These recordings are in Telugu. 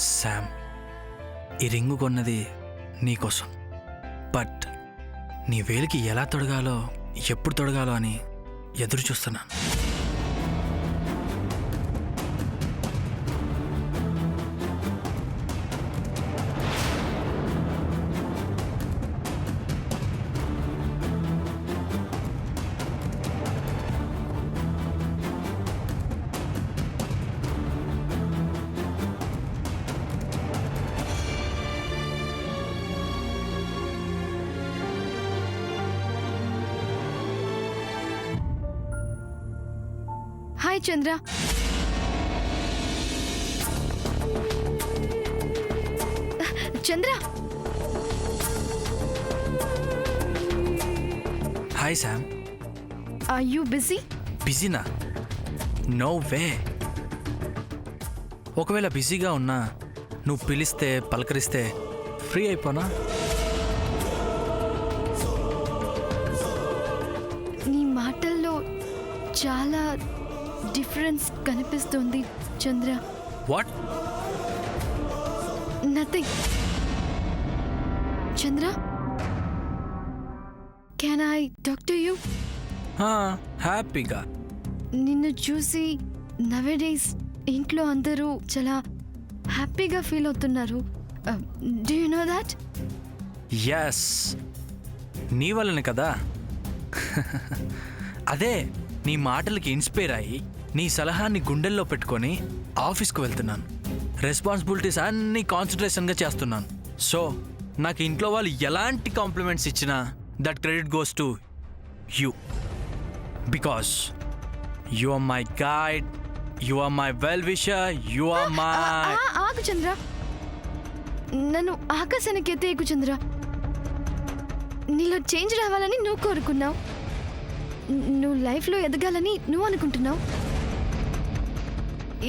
శామ్, ఈ రింగు కొన్నది నీకోసం. బట్ నీ వేలికి ఎలా తొడగాలో, ఎప్పుడు తొడగాలో అని ఎదురు చూస్తున్నాను. Hi Chandra. Chandra, hi Sam. Are you busy? బిజీనా? No way. ఒకవేళ బిజీగా ఉన్నా నువ్వు పిలిస్తే, పలకరిస్తే ఫ్రీ అయిపోనా? నీ మాటల్లో చాలా డిఫరెన్స్ కనిపిస్తుంది Chandra. What? Nothing. Chandra, can I talk to you? హ్యాపీగా. నిన్ను చూసి నవేడేస్ ఇంట్లో అందరూ చాలా హ్యాపీగా ఫీల్ అవుతున్నారు. Do you know that? Yes, నీ వల్లనే కదా. అదే నీ మాటలకి ఇన్స్పైర్ అయ్యి నీ సలహాన్ని గుండెల్లో పెట్టుకొని ఆఫీస్కు వెళ్తున్నాను. రెస్పాన్సిబిలిటీస్ అన్నీ కాన్సన్ట్రేషన్గా చేస్తున్నాను. సో నాకు ఇంట్లో వాళ్ళు ఎలాంటి కాంప్లిమెంట్స్ ఇచ్చినా that credit goes to you. Because you are my guide, you are my well wisher, you are my... ఆగు చంద్ర, నన్ను ఆకాశానికి ఎత్తేయకు చంద్ర. నీలో చేంజ్ రావాలని నువ్వు కోరుకున్నావు, నువ్వు లైఫ్లో ఎదగాలని నువ్వు అనుకుంటున్నావు,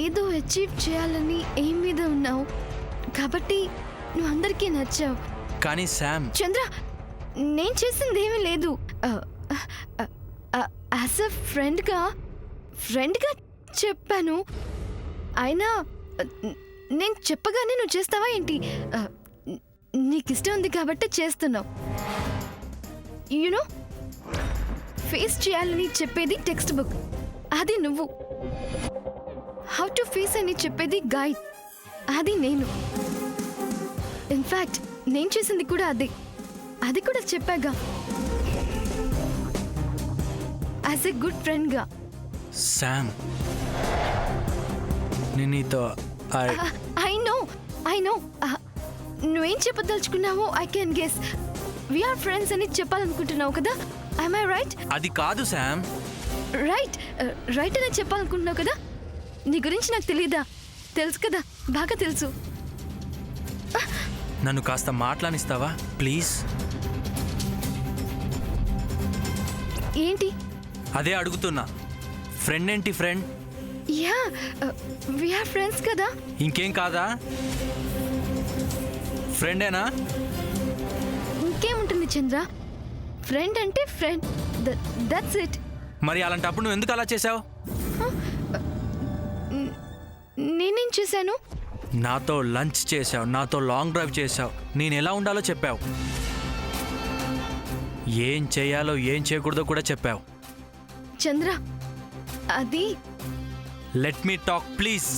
ఏదో అచీవ్ చేయాలని ఏం మీద ఉన్నావు, కాబట్టి నువ్వు అందరికీ నచ్చావు. కానీ శామ్... చంద్ర, నేను చేసింది ఏమీ లేదు. యాజ్ అ ఫ్రెండ్గా చెప్పాను. అయినా నేను చెప్పగానే నువ్వు చేస్తావా ఏంటి? నీకు ఇష్టం ఉంది కాబట్టి చేస్తున్నావు. యూనో, ఫేస్ చేయాలని చెప్పేది టెక్స్ట్ బుక్, అది నువ్వు. హౌ టు ఫేస్ అని చెప్పేది గైడ్, అది నేను. ఇన్ఫ్యాక్ట్ నేను చేసింది కూడా అదే, అది కూడా చెప్పాగా యాజ్ ఎ గుడ్ ఫ్రెండ్గా. శామ్, నేను నీతో... ఐ నో నువ్వేం చెప్పదలుచుకున్నావో I can guess. We are friends అని చెప్పాలనుకుంటున్నావు కదా? I right? అది కాదు శామ్. రైట్ అని చెప్పాలనుకుంటున్నావు కదా? నీ గురించి నాకు తెలీదా? తెలుసు కదా, బాగా తెలుసు. నన్ను కాస్త మాట్లాడిస్తావా ప్లీజ్? ఏంటి? అదే అడుగుతున్నా. ఫ్రెండ్ ఏంటి ఫ్రెండ్? యా, వీఆర్ ఫ్రెండ్స్ కదా. ఇంకేం కాదా? ఫ్రెండేనా? ఇంకేముంటుంది చంద్ర, ఫ్రెండ్ అంటే ఫ్రెండ్, దట్స్ ఇట్. మరి అలాంటప్పుడు నువ్వు ఎందుకు అలా చేసావు? నేనేం చేశాను? నాతో లంచ్ చేసావు, నాతో లాంగ్ డ్రైవ్ చేసావు, నేను ఎలా ఉండాలో చెప్పావు, ఏం చేయాలో ఏం చేయకూడదో కూడా చెప్పావు. చంద్ర, అది... లెట్ మీ టాక్ ప్లీజ్.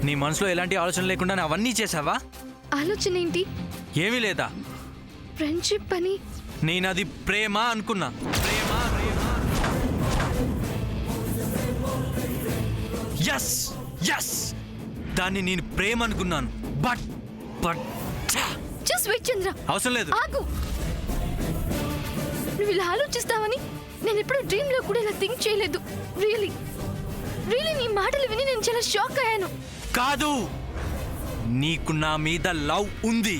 నీ మనసులో ఎలాంటి ఆలోచన లేకుండా అవన్నీ చేసావా? ఆలోచన ఏంటి? ఏమీ లేదా? ఫ్రెండ్షిప్ అని నేను అది ప్రేమ అనుకున్నా. ఎస్, దాన్ని నేను ప్రేమ అనుకున్నాను. బట్ జస్ట్ వెయిట్ చంద్ర. అవసరం లేదు. ఆగు. నువ్వు ఇలా ఆలోచిస్తావని నేను ఎప్పుడు డ్రీమ్ లో కూడా ఇలా థింక్ చేయలేదు. రియలీ నీ మాటలు విని నేను చాలా షాక్ అయ్యాను. కాదు, నీకు నా మీద లవ్ ఉంది,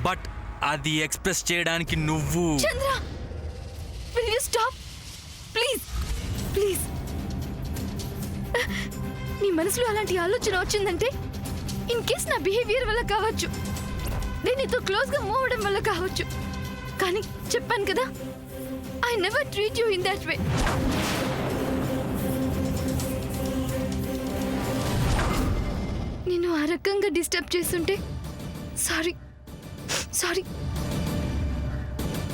బట్ అది ఎక్స్ప్రెస్ చేయడానికి నువ్వు... చంద్ర, విల్ యు స్టాప్ ప్లీజ్? నీ మనసులో అలాంటి ఆలోచన వచ్చిందంటే ఇన్ కేస్ నా బిహేవియర్ వల్ల కావచ్చు, నేను నీతో క్లోజ్గా మూవ్ అవ్వడం వల్ల కావచ్చు. కానీ చెప్పాను కదా, I never treat you in that way. రకంగా డిస్టర్బ్ చేస్తుంటే సారీ సారీ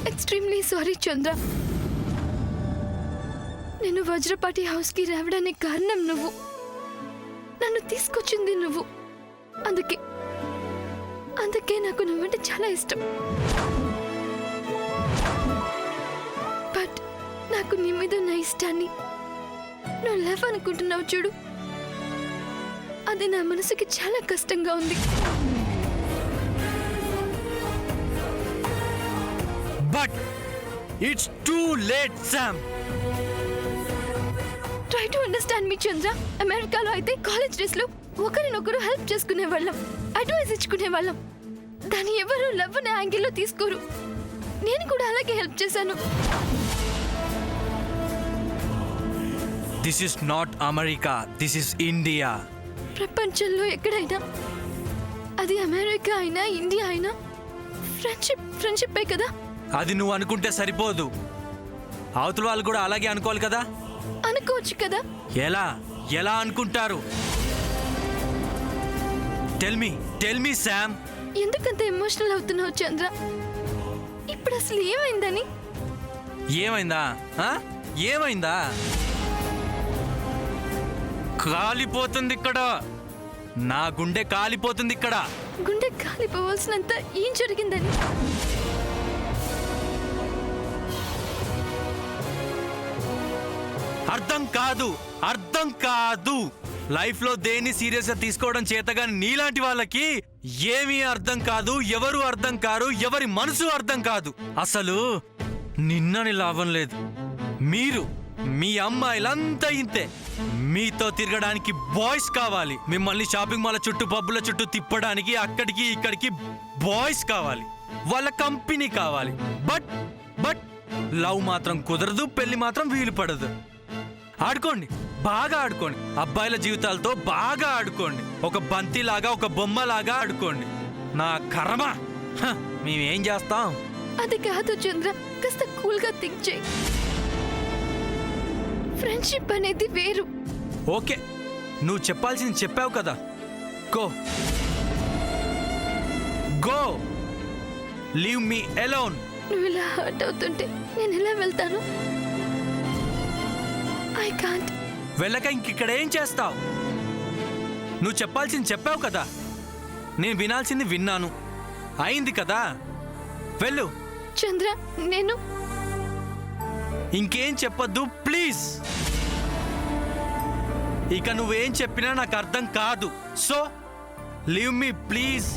ఎక్స్ట్రీమ్లీ సారీ చంద్ర. నేను వజ్రపాటి హౌస్కి రావడానికి కారణం నువ్వు, నన్ను తీసుకొచ్చింది నువ్వు. అందుకే నాకు నువ్వంటే చాలా ఇష్టం. బట్ నాకు నీ మీద ఉన్న ఇష్టాన్ని నువ్వు లవ్ అనుకుంటున్నావు చూడు, అది నా మనసుకి చాలా కష్టంగా ఉంది. But it's too late Sam. Try to understand me Chandra. అమెరికాలో అయితే కాలేజ్ డేస్ లో ఒకరినొకరు హెల్ప్ చేసుకునే వాళ్ళం, అడ్వైస్ ఇచ్చుకునే వాళ్ళం. దాన్ని ఎవరు లవ్ అనే యాంగిల్లో తీసుకోరు. నేను కూడా అలాగే హెల్ప్ చేశాను. This is not America, this is India. ప్రపంచంలో ఎక్కడైనా, అది అమెరికా అయినా ఇండియా అయినా, ఫ్రెండ్షిప్పే కదా. అది నువ్వు అనుకుంటే సరిపోదు, అవతల వాళ్ళు కూడా అలాగే అనుకోవాలి కదా. అనుకోవచ్చు కదా. ఎలా అనుకుంటారు? Tell me Sam. ఎందుకంత ఎమోషనల్ అవుతున్నావు చంద్ర? ఇప్పుడు అసలు ఏమైందని? ఏమైందా? కాలిపోతుంది ఇక్కడ, నా గుండె కాలిపోతుంది ఇక్కడ. గుండె కాలిపోవాల్సినంత ఏం జరిగిందని? అర్థం కాదు. లైఫ్ లో దేన్ని సీరియస్ గా తీసుకోవడం చేతగాని నీలాంటి వాళ్ళకి ఏమీ అర్థం కాదు, ఎవరు అర్థం కారు, ఎవరి మనసు అర్థం కాదు. అసలు నిన్నని లాభం లేదు. మీ అమ్మాయిలంతా ఇంతే. మీతో తిరగడానికి బాయ్స్ కావాలి, మిమ్మల్ని షాపింగ్ మాల్ చుట్టూ పబ్బుల చుట్టూ తిప్పడానికి అక్కడికి ఇక్కడికి బాయ్స్ కావాలి, వాళ్ళ కంపెనీ కావాలి. బట్ లవ్ మాత్రం కుదరదు, పెళ్లి మాత్రం వీలు పడదు. ఆడుకోండి, బాగా ఆడుకోండి, అబ్బాయిల జీవితాలతో బాగా ఆడుకోండి, ఒక బంతిలాగా ఒక బొమ్మలాగా ఆడుకోండి. నా కర్మ, మేమేం చేస్తాం? అది కాదు చంద్ర, కాస్త కూల్ గా థింక్ చేయి. ఫ్రెండ్షిప్ అనేది వేరు. ఓకే, నువ్వు చెప్పాల్సింది చెప్పావు కదా. Go leave me alone. నువ్వు ఇలా హర్ట్ అవుతుంటే నేను ఎలా వెళ్తాను? I can't. వెళ్ళక ఇంకిక్కడ ఏం చేస్తావు? నువ్వు చెప్పాల్సింది చెప్పావు కదా, నేను వినాల్సింది విన్నాను, అయింది కదా, వెళ్ళు. చంద్ర, నేను ఇంకేం చెప్పొద్దు ప్లీజ్. ఇక నువ్వేం చెప్పినా నాకు అర్థం కాదు. So leave me please.